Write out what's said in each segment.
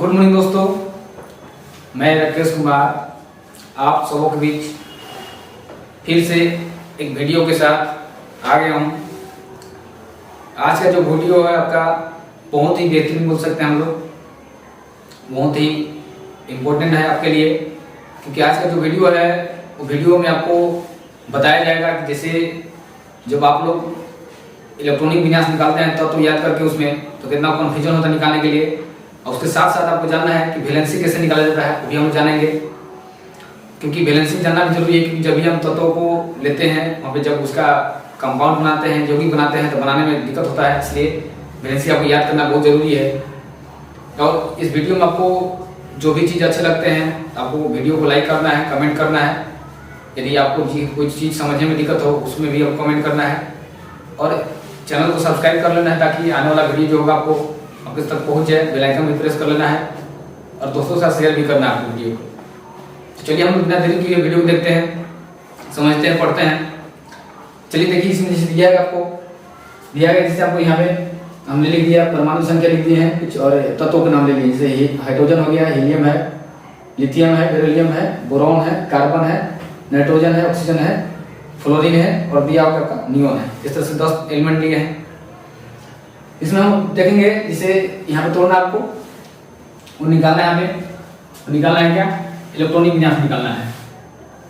Good morning दोस्तों, मैं राकेश कुमार आप सबों के बीच फिर से एक वीडियो के साथ आ गया हूँ। आज का जो वीडियो है आपका बहुत ही बेहतरीन बोल सकते हैं हम लोग, बहुत ही इम्पोर्टेंट है आपके लिए, क्योंकि आज का जो वीडियो है वो वीडियो में आपको बताया जाएगा कि जैसे जब आप लोग इलेक्ट्रॉनिक विन्यास निकालते हैं तब तो याद करके उसमें तो कितना कन्फ्यूजन होता है निकालने के लिए, और उसके साथ साथ आपको जानना है कि बैलेंसिंग कैसे निकाला जाता है वो भी हम जानेंगे, क्योंकि बैलेंसिंग जानना भी जरूरी है। क्योंकि जब भी हम तत्वों को लेते हैं वहाँ पे जब उसका कंपाउंड बनाते हैं, यौगिक बनाते हैं, तो बनाने में दिक्कत होता है, इसलिए बैलेंसिंग आपको याद करना बहुत ज़रूरी है। और इस वीडियो में आपको जो भी चीज़ अच्छे लगते हैं आपको वीडियो को लाइक करना है, कमेंट करना है। यदि आपको कोई चीज़ समझने में दिक्कत हो उसमें भी आपको कमेंट करना है, और चैनल को सब्सक्राइब कर लेना है ताकि आने वाला वीडियो जो होगा आपको आपके तक पहुंच जाए। बेल आइकन भी प्रेस कर लेना है और दोस्तों के साथ शेयर भी करना है आपको वीडियो को। तो चलिए हम बिना देरी किए वीडियो को देखते हैं, समझते हैं, पढ़ते हैं। चलिए देखिए, इसमें जैसे दिया है आपको, दिया गया जैसे आपको यहाँ पे हमने लिख दिया, परमाणु संख्या लिख दिए हैं कुछ और तत्वों के नाम ले लिए, जैसे हाइड्रोजन हो गया, हीलियम है, लिथियम है, बेरिलियम है, बोरॉन है, कार्बन है, नाइट्रोजन है, ऑक्सीजन है, फ्लोरीन है और दिया आपका नियोन है। इस तरह से 10 एलिमेंट लिए हैं। इसमें हम देखेंगे जिसे यहाँ पे तोड़ना आपको वो निकालना है, हमें निकालना है क्या, इलेक्ट्रॉनिक विन्यास निकालना है।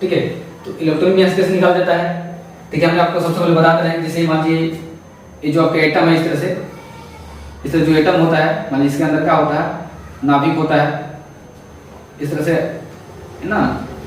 ठीक है, तो इलेक्ट्रॉनिक विन्यास कैसे निकाल देता है, देखिए हमने आपको सबसे पहले बता रहे हैं। जैसे मान लीजिए ये जो आपके एटम है, इस तरह जो एटम होता है, मान लीजिए इसके अंदर क्या होता है, नाभिक होता है, इस तरह से है ना।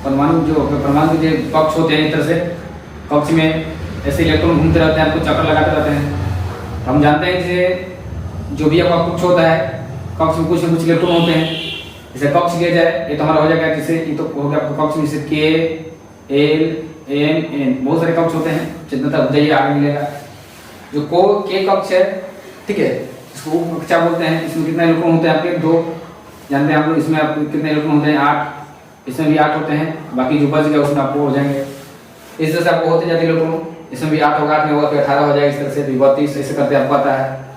परमाणु जो पक्ष होते हैं, इस तरह से कक्ष में ऐसे इलेक्ट्रॉन घूमते रहते हैं, आपको चक्कर लगाते रहते हैं। हम जानते हैं कि जो भी आपका कक्ष होता है, कक्ष में कुछ न कुछ इलेक्ट्रॉन होते हैं। जैसे कक्ष लिया जाए, ये तो हमारा हो जाएगा, जैसे ये तो हो गया आपका कक्ष, जैसे के एल एम एन, बहुत सारे कक्ष होते हैं, जितना तक जाइए आगे मिलेगा। जो के कक्ष है, ठीक है, इसको कक्षा बोलते हैं। इसमें कितने इलेक्ट्रॉन होते हैं आपके, 2 जानते हैं आप लोग। इसमें आपको कितने इलेक्ट्रॉन होते हैं, 8, इसमें भी 8 होते हैं, बाकी जो बच गया उसमें आपको हो जाएंगे। इस तरह से आपको होते जाते इलेक्ट्रॉन, इसमें भी 8 होगा, 8 में होगा तो 18 हो जाएगा। इस तरह से 32 ऐसे करते आपको आता है।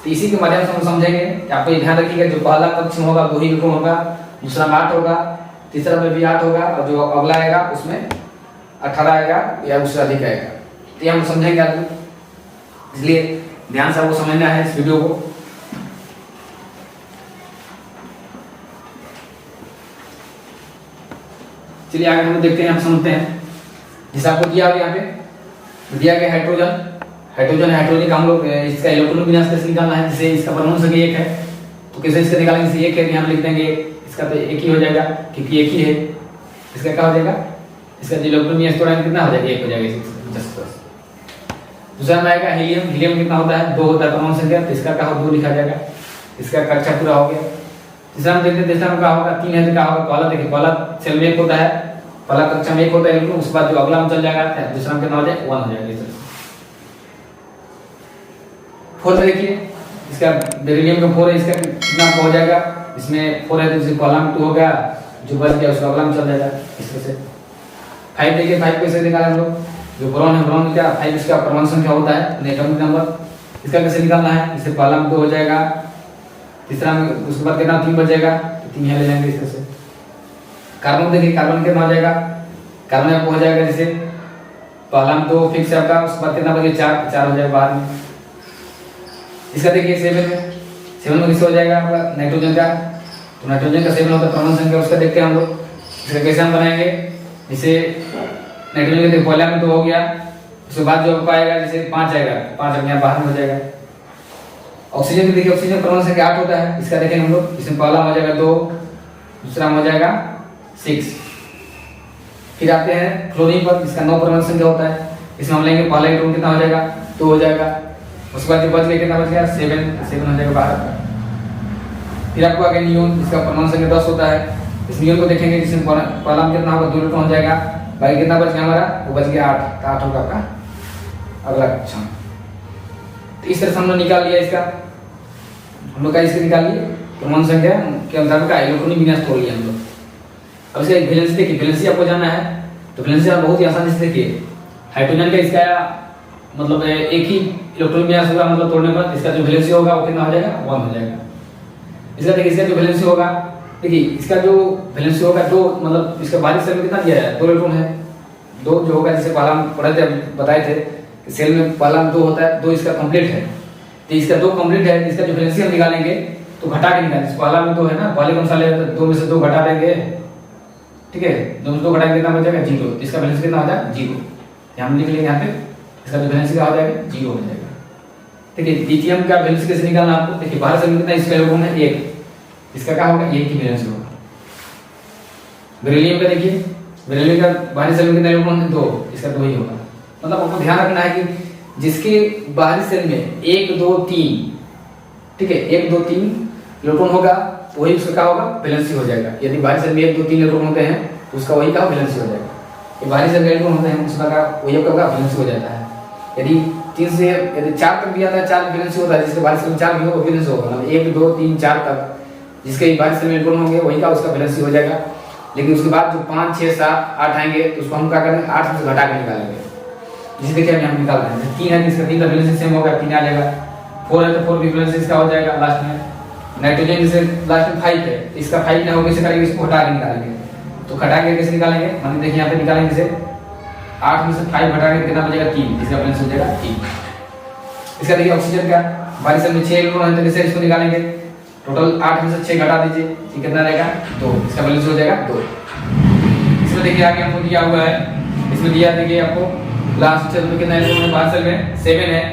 तो इसी के माध्यम से हम समझेंगे। आपको ये ध्यान रखिएगा, जो पहला कक्ष में होगा 2 ही इलेक्ट्रॉन होगा, दूसरा में 8 होगा, तीसरा में भी 8 होगा, और जो अगला आएगा उसमें 18 आएगा या उससे अधिक आएगा। तो ये हम समझेंगे आगे, इसलिए ध्यान से आपको समझना है इस वीडियो को। चलिए आगे हम देखते हैं, हम समझते हैं। जैसे आपको दिया गया, यहाँ पे दिया गया हाइड्रोजन का हम लोग इसका इलेक्ट्रॉनिक विन्यास कैसे निकालना है। जैसे इसका परमाणु संख्या 1 है, तो कैसे इसका निकालेंगे, जैसे 1 है यहाँ लिख देंगे, इसका तो 1 ही हो जाएगा क्योंकि 1 ही है। इसका क्या हो जाएगा, इसका जो इलेक्ट्रॉनिक विन्यास तोड़ा कितना हो जाएगा, 1 हो जाएगा। दूसरा में आएगा हीलियम कितना होता है, 2 होता है परमाणु संख्या, तो इसका क्या हो, 2 लिखा जाएगा, इसका कक्षा पूरा हो गया। तीसरा में देखते हैं, तीसरा में क्या होगा, 3 है तो क्या होगा, पहला देखिए, पहला सेल में 1 होता है, पहला कक्षा में 1 होता है, उसके बाद जो अगला में चल जाएगा, दूसरा में कितना हो जाएगा, 1 हो जाएगा। इस तरह से 4 देखिए, इसका बेरिलियम का 4 है, इसका कितना हो जाएगा, इसमें 4 है तो पहला में 2 हो गया, जो बच गया उसका अगला में चल जाएगा। इस तरह से 5 देखिए, 5 कैसे निकालें हम लोग, जो बोरॉन है, बोरॉन क्या 5 इसका परमाणु संख्या होता है, एटॉमिक नंबर, इसका कैसे निकालना है, इससे पहला में 2 हो जाएगा, तीसरा में उसके बाद कितना 3 बच जाएगा, तो 3 यहाँ ले लेंगे। इस तरह से कार्बन देखिए, कार्बन कितना हो जाएगा, कार्बन आपको हो जाएगा, जैसे पहला में 2 फिक्स है आपका, उसके बाद कितना बचे 4 हो जाएगा बाहर में। इसका देखिए 7 में किससे हो जाएगा आपका, नाइट्रोजन का, तो नाइट्रोजन का 7 होता है परमाणु संख्या, उसका देखते हैं हम लोग। इसका कैसे हम बनाएंगे, जैसे नाइट्रोजन के पहला में 2 हो गया, उसके बाद जो आपको आएगा जैसे 5 आएगा, 5 अब यहाँ बाहर में हो जाएगा। ऑक्सीजन देखिए, ऑक्सीजन परमाणु संख्या 8 होता है, इसका देखें हम लोग, इसमें पहला हो जाएगा 2, दूसरा में हो जाएगा 6। फिर आते हैं फ्लोरीन पर, इसका 9 परमाणु संख्या होता है, इसमें हम लेंगे पहला इलेक्ट्रॉन कितना हो जाएगा, 2 हो जाएगा, उसके बाद जो बच गया कितना बच गया, 7 हो जाएगा बाहर का। फिर आपको आगे नियोन, इसका परमाणु संख्या 10 होता है, इस नियोन को देखेंगे, जिसमें पहला में कितना होगा, 2 इलेक्ट्रॉन हो जाएगा, बाकी कितना बच गया हमारा, वो बच गया 8, तो 8 होगा आपका अगला कक्षा। तो इस तरह से हमने निकाल लिया, इसका हम लोग का इससे निकाल लिए परमाणु संख्या के अनुसार का इलेक्ट्रॉनिक विन्यास तोड़ लिया हम लोग। अब इसका बैलेंस देखिए, बैलेंस आपको जानना है, तो बैलेंस आप बहुत ही आसानी से देखिए। हाइड्रोजन का इसका मतलब 1 ही इलेक्ट्रॉनिक विन्यास होगा, मतलब तोड़ने पर इसका जो बैलेंस होगा वो कितना हो जाएगा, 1 हो जाएगा। इसका देखिए इसका जो वैलेंसी होगा, देखिए इसका जो वैलेंसी होगा दो, मतलब इसका बाहरी सेल में कितना दिया है, 2 इलेक्ट्रॉन है। 2 जो होगा, जैसे पहला हम पढ़े थे, बताए थे कि सेल में पहला में 2 होता है, 2 इसका कंप्लीट है, तो इसका 2 कंप्लीट है, इसका जो वैलेंसी हम निकालेंगे तो घटा के निकालेंगे। पहला में 2 है ना, पहले कौन सा ले 2 में से 2 घटा देंगे, ठीक है, 2 में से 2 घटाएंगे कितना बचेगा 0, इसका वैलेंसी कितना हो जाएगा 0। हम लिख लेंगे यहाँ पे इसका जो वैलेंसी क्या हो जाएगा 0 हो जाएगा। देखिए लिथियम का वैलेंसी कैसे निकालना आपको, देखिए बाहर से कितना इसका इलेक्ट्रॉन है 1, इसका क्या होगा 1 की वैलेंसी होगा। बेरिलियम का देखिए, बेरिलियम का बाहरी सेल में कितना इलेक्ट्रॉन है 2, इसका 2 ही होगा। मतलब आपको ध्यान रखना है कि जिसके बाहरी सेल में 1 2 3, ठीक है, 1 2 3 इलेक्ट्रॉन होगा वही उसका क्या होगा वैलेंसी हो जाएगा। यदि बाहरी सेल में 1 2 3 इलेक्ट्रॉन होते हैं तो उसका वही का वैलेंसी हो जाएगा। ये बाहरी सेल में इलेक्ट्रॉन होते हैं उसका का वही का वैलेंसी हो जाता है। यदि 3 से यदि 4 तक दिया था 4 वैलेंसी होता है, जिसके बाहरी सेल में 4 भी हो वैलेंसी होगा, मतलब 1 2 3 4 तक जिसके बाहरी सेल में इलेक्ट्रॉन होंगे वही का उसका वैलेंसी हो जाएगा। लेकिन उसके बाद जो 5 6 7 8 आएंगे तो उसको हम क्या करेंगे 8 से घटा के निकालेंगे। जिसे देखिए हम निकाल रहे हैं 3 है, इसका 3 का वैलेंसी सेम होगा 3 आ जाएगा। 4 है तो 4 भी वैलेंसी इसका हो जाएगा लास्ट में। नाइट्रोजन जैसे लास्ट में 5 है, इसका 5 ना होगा, इसे करेंगे इसको हटा के निकालेंगे। तो घटा के कैसे निकालेंगे, हम देखिए यहाँ पे निकालेंगे इसे 8 में से 5 घटा के कितना बचेगा 3, इसका वैलेंसी हो जाएगा 3। इसका देखिए ऑक्सीजन का बाहरी सेल में 6 इलेक्ट्रॉन है तो कैसे इसको निकालेंगे, टोटल 8 में से 6 घटा दीजिए, ये कितना रहेगा 2, इसका वैलेंसी हो जाएगा 2। इसमें देखिए आगे हमको दिया हुआ है, इसमें दिया देखिए आपको लास्ट सेल में कितना इलेक्ट्रॉन है, बाहर सेल में 7 है।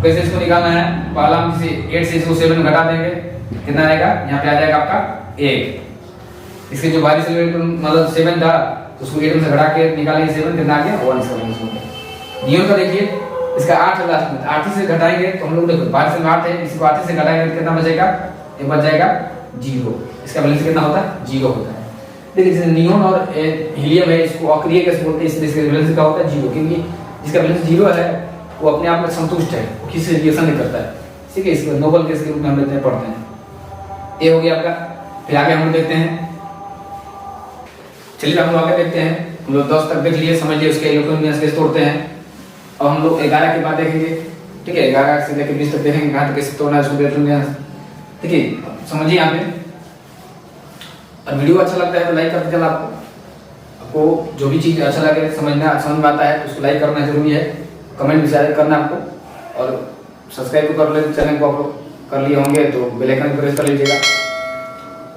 कैसे इसको निकालना है, पहला हम इसे 8 से इसको 7 घटा देंगे, कितना आएगा यहाँ पे आ जाएगा आपका 1। इसके जो बाहरी सेल में मतलब 7 था तो उसको 8 में से घटा के निकालेंगे 7, कितना आ गया 1, इसका वैलेंसी हो गया। नियॉन का देखिए इसका 8 है लास्ट में, 8 से घटाएंगे तो हम लोग देखो बाहर सेल में 8 है, इसको 8 से घटाएंगे कितना बचेगा, ये बच जाएगा 0, इसका वैलेंसी कितना होता है 0 होता है। देखिए जैसे नियॉन और हीलियम है इसको अक्रिय गैस बोलते हैं, इसलिए इसका वैलेंसी क्या होता है 0, क्योंकि जिसका वैलेंसी 0 है वो अपने आप में संतुष्ट है, वो किसी से रिएक्शन नहीं करता है, ठीक है। इसको नोबल गैस के रूप में हम लेते हैं, पढ़ते हैं। ये हो गया आपका। फिर आगे हम लोग देखते हैं, चलिए हम लोग आगे देखते हैं। हम लोग 10 तक देख लिए, समझ लिए उसके इलेक्ट्रॉन कैसे तोड़ते हैं। और हम लोग 11 के बाद देखेंगे, ठीक है, 11 से लेकर 20 तक देखेंगे कहाँ तक कैसे तोड़ना है उसको इलेक्ट्रॉन, ठीक है, समझिए यहाँ पे। और वीडियो अच्छा लगता है तो लाइक करते चला, आपको जो भी चीज़ अच्छा लगे समझ में आता है तो उसको लाइक करना जरूरी है, कमेंट भी शेयर करना आपको, और सब्सक्राइब तो कर ले चैनल को, आप लोग कर लिए होंगे तो बेल आइकन प्रेस कर लीजिएगा।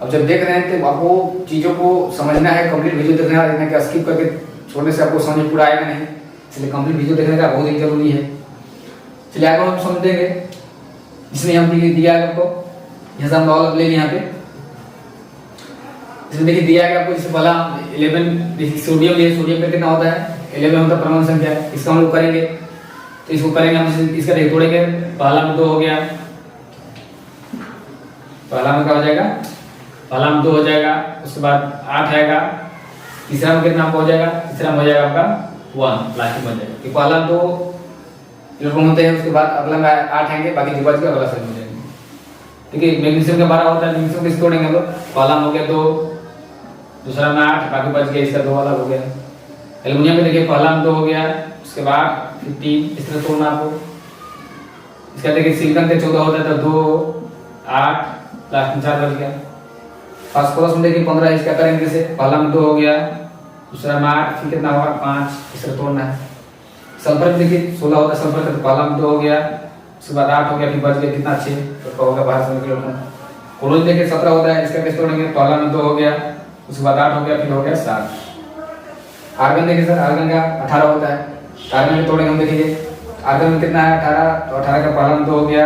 अब जब देख रहे हैं तो आपको चीज़ों को समझना है, कंप्लीट वीडियो देखना है, कि स्किप करके छोड़ने से आपको समझ पूरा आएगा नहीं, इसलिए कंप्लीट वीडियो देखने का बहुत ही जरूरी है। चलिए आगे हम समझेंगे, इसमें हम दिया है आपको, यहाँ से हम लॉग ले यहाँ पे, इसमें देखिए दिया है आपको, जैसे पहला 11 सोडियम है, सोडियम का कितना होता है 11 होता है परमाणु संख्या, इसका हम लोग करेंगे तो इसको करेंगे हम, इसका देखिए तोड़ेंगे, पहला में 2 हो गया, पहला में क्या हो जाएगा, पहला में 2 हो जाएगा, उसके बाद 8 आएगा, तीसरा में कितना हो जाएगा, तीसरा में हो जाएगा आपका 1, लास्ट में हो जाएगा। कि पहला 2 इलेक्ट्रॉन होते हैं, उसके बाद अगला में 8 आएंगे, बाकी जो बच गया अगला सेल में जाएंगे, ठीक है। मैग्नीशियम का 12 होता है, मैग्नीशियम किसको तोड़ेंगे हम लोग, पहला में हो गया 2, दूसरा में 8, बाकी बच गया, इसका 2 वाला हो गया। एल्युमिनियम में देखिए पहला में 2 हो गया, उसके बाद 15, इस तरह तोड़ना आपको। इसका देखिए सिलिकॉन के 14 होता है तो 2 8, लास्ट में 4 बच गया। फास्फोरस में देखिए 15, इसका करेंगे जैसे पहला में 2 हो गया, दूसरा में 8, फिर कितना होगा 5, इस तरह तोड़ना है। सल्फर में देखिए 16 होता है, सल्फर का तो पहला में 2 हो गया, उसके बाद 8 हो गया, फिर बच गया कितना 6, तो होगा बाहर से निकल। क्लोरीन देखिए 17 होता है, इसका कैसे तोड़ेंगे, पहला में 2 हो गया, उसके बाद 8 हो गया, फिर हो गया 7। आर्गन देखिए सर, आर्गन का 18 होता है, आर्गन में तोड़ेंगे हम देखिए, आर्गन में कितना है 18, तो 18 का पहला में 2 हो गया,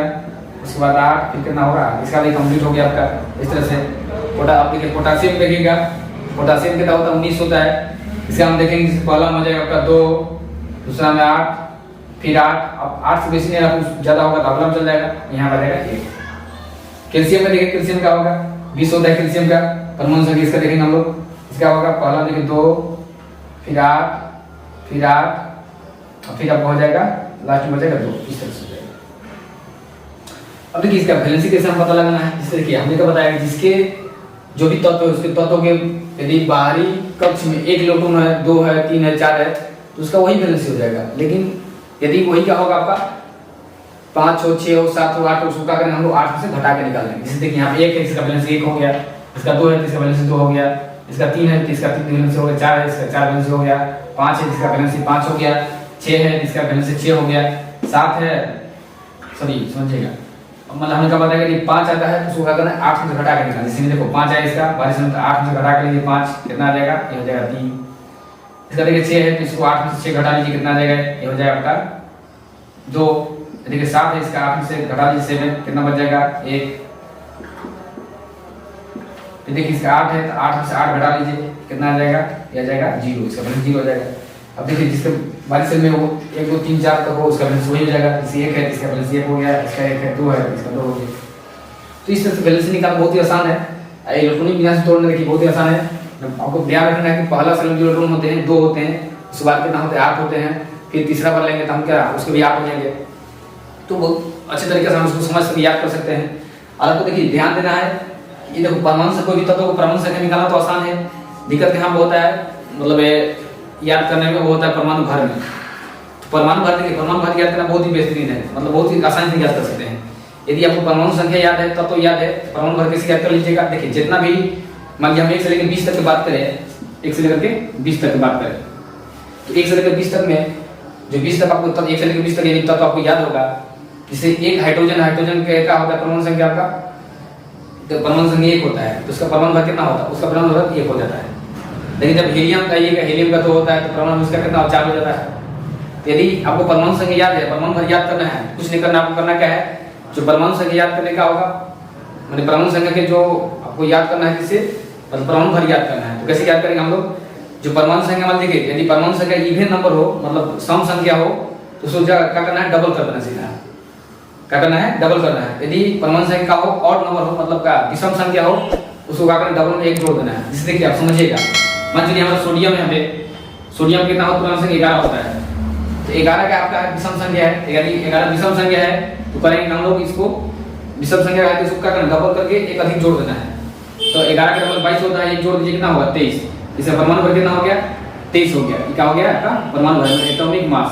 उसके बाद 8, फिर कितना होगा, इसका भी कंप्लीट हो गया आपका। इस तरह से आप देखिए पोटासियम देखिएगा, पोटासियम कितना होता है 19 होता है, इसका हम देखेंगे पहला में हो जाएगा आपका 2, दूसरा में 8, फिर 8, अब 8 से बेसी नहीं आपको ज़्यादा होगा तो अगला में चल जाएगा, यहाँ पर रहेगा 1। कैल्शियम में देखिए, कैल्शियम का होगा 20 होता है कैल्शियम का परमाणु संख्या, इसका देखेंगे हम लोग, इसका होगा पहला देखिए 2, फिर 8, फिर 8, और फिर आपको हो जाएगा लास्ट में बचेगा 2, इस तरह से जाएगा। अब देखिए इसका वैलेंसी कैसे हम पता लगाना है, जिससे देखिए हमने क्या बताया, जिसके जो भी तत्व है उसके तत्वों के यदि बाहरी कक्ष में 1 इलेक्ट्रॉन है, 2 है, 3 है, 4 है, तो उसका वही वैलेंसी हो जाएगा। लेकिन यदि वही क्या होगा आपका 5 हो, 6 हो, 7 हो, 8 हो, उसको क्या करेंगे हम लोग 8 में से घटा के निकाल लेंगे। जैसे देखिए यहाँ पे 1 है, इसका बैलेंस 1 हो गया, इसका 2 है तो इसका बैलेंस 2 हो गया, इसका 3 है तो इसका 3 बैलेंस हो गया, 4 है इसका 4 बैलेंस हो गया, 5 है जिसका बैलेंस 5 हो गया, 6 है जिसका बैलेंस 6 हो गया, 7 है, सॉरी समझिएगा, मतलब हमने क्या बताया कि 5 आता है उसको क्या करना है 8 में से घटा के निकालना। जैसे देखो 5 है इसका, 22 में 8 में से घटा के लीजिए 5 कितना आ जाएगा, ये हो जाएगा 3। इसका देखिए 6 है तो इसको 8 में से 6 घटा लीजिए कितना आ जाएगा, ये हो जाएगा आपका 2। देखिए 7 है इसका 8 में से घटा लीजिए 7 कितना बच जाएगा 1। तो देखिए इसका 8 है तो 8 में से 8 घटा लीजिए कितना आ जाएगा, ये आ जाएगा 0, इसका बैलेंस 0 हो जाएगा। अब देखिए जिसके 22 में वो 1 2 3 4 तक हो उसका बैलेंस वही हो जाएगा। इसी 1 है इसका बैलेंस 1 हो गया, इसका 1 है 2 है इसका 2 हो गया। तो इस तरह से बैलेंस निकालना बहुत ही आसान है। इलेक्ट्रॉनिक बिना से तोड़ने देखिए बहुत ही आसान है। आपको ध्यान रखना है कि पहला सेल जो इलेक्ट्रॉन होते हैं 2 होते हैं, उसके बाद कितना होते हैं 8 होते हैं, फिर तीसरा बार लेंगे तो हम क्या उसके भी 8 हो जाएंगे। तो बहुत अच्छे तरीके से हम उसको समझ सकते याद कर सकते हैं। और आपको देखिए ध्यान देना है, ये देखो परमाणु से कोई भी तत्व को परमाणु संख्या निकालना तो आसान है, दिक्कत यहाँ बहुत है मतलब याद करने में वो होता है परमाणु भर में। तो परमाणु भर देखिए परमाणु भर याद करना बहुत ही बेहतरीन है, मतलब बहुत ही आसानी से याद कर सकते हैं। यदि आपको परमाणु संख्या याद है तब तो याद है, परमाणु भर कैसे याद कर लीजिएगा। देखिए जितना भी मान लीजिए हम 1 से लेकर 20 तक की बात करें, 1 से लेकर के 20 तक की बात करें तो 1 से लेकर 20 तक में जो 20 तक आपको तब 1 से लेकर 20 तक यदि तब तो आपको याद होगा। जैसे एक हाइड्रोजन के क्या होता है परमाणु संख्या आपका, तो परमाणु संख्या 1 होता है तो उसका परमाणु भर कितना होता है, उसका परमाणु भर 1 हो जाता है। लेकिन जब हीलियम का हीलियम का 2 होता है तो परमाणु उसका कितना 4 हो जाता है। तो यदि आपको परमाणु संख्या याद है, परमाणु भर याद करना है, कुछ नहीं करना, आपको करना क्या है, जो परमाणु संख्या याद करने का होगा मतलब परमाणु संख्या के जो आपको याद करना है किसे, मतलब परमाणु भर याद करना है। तो कैसे याद करेंगे हम लोग, जो परमाणु संख्या मान लीजिए यदि परमाणु संख्या इवन नंबर हो मतलब सम संख्या हो तो उसको क्या करना है, डबल कर देना सीधा। क्या करना है, डबल करना है। यदि परमाणु संख्या का हो ऑड नंबर हो मतलब क्या विषम संख्या हो उसको क्या करना है, डबल में 1 जोड़ देना है। जिससे देखिए आप समझिएगा, मान लीजिए हमारा सोडियम है, सोडियम कितना हो परमाणु संख्या 11 होता है, तो 11 का आपका विषम संख्या है। यदि 11 विषम संख्या है तो करेंगे हम लोग इसको विषम संख्या है तो इसको क्या करना, डबल करके एक अधिक जोड़ देना है। तो 11 का डबल 22 होता है, 1 जोड़ दीजिए कितना होगा 23। इससे परमाणु भर कितना हो गया 23 हो गया। क्या हो गया आपका परमाणु भर में एटॉमिक मास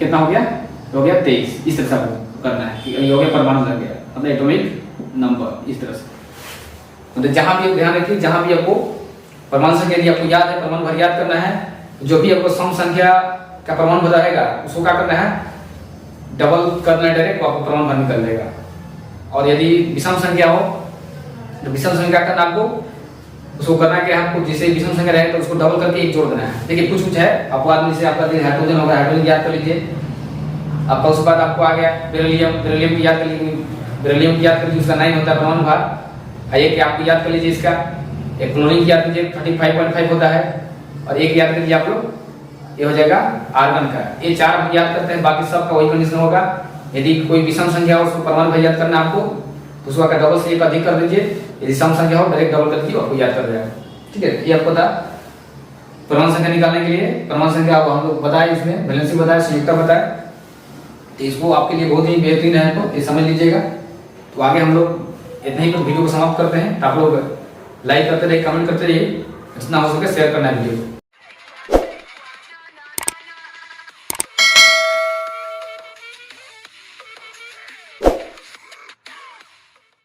कितना हो गया, हो गया 23। इस तरह से आपको करना है कि ये हो गया परमाणु संख्या मतलब एटॉमिक नंबर। इस तरह से मतलब जहां भी ध्यान रखिए, जहां भी आपको परमाणु संख्या यदि आपको याद है, परमाणु भर याद करना है, जो भी आपको सम संख्या का परमाणु भर रहेगा उसको क्या करना है, डबल करना है डायरेक्ट, आपको परमाणु भर निकल जाएगा। और यदि विषम संख्या हो तो विषम संख्या करना आपको उसको करना क्या है, आपको जैसे विषम संख्या रहेगा तो उसको डबल करके 1 जोड़ देना है। देखिए कुछ है आपको आदमी से आपका हाइड्रोजन होगा, हाइड्रोजन याद कर लीजिए आपका। उसके बाद आपको आ गया बेरिलियम की याद कर लीजिए, बेरिलियम की याद कर लीजिए, उसका 9 होता है परमाणु भार। एक आपको याद कर लीजिए इसका, एक क्लोरीन की याद कीजिए 35.5 होता है, और एक याद कर लीजिए आप लोग ये हो जाएगा आर्गन का। ये 4 हम याद करते हैं, बाकी सब का वही कंडीशन होगा। यदि कोई विषम संख्या हो उसको परमाणु भर याद करना आपको तो उसको आकर डबल से 1 अधिक कर दीजिए, यदि सम संख्या हो डायरेक्ट डबल कर दीजिए आपको याद कर जाएगा। ठीक है, ये आपको था परमाणु संख्या निकालने के लिए। परमाणु संख्या आप हम लोग बताए, इसमें वैलेंसी बताया, संयुक्ता बताया, तो इसको आपके लिए बहुत ही बेहतरीन है, तो ये समझ लीजिएगा। तो आगे हम लोग इतना ही वीडियो को समाप्त करते हैं। तो आप लोग लाइक करते रहिए, कमेंट करते रहिए, जितना हो सके शेयर करना है वीडियो को।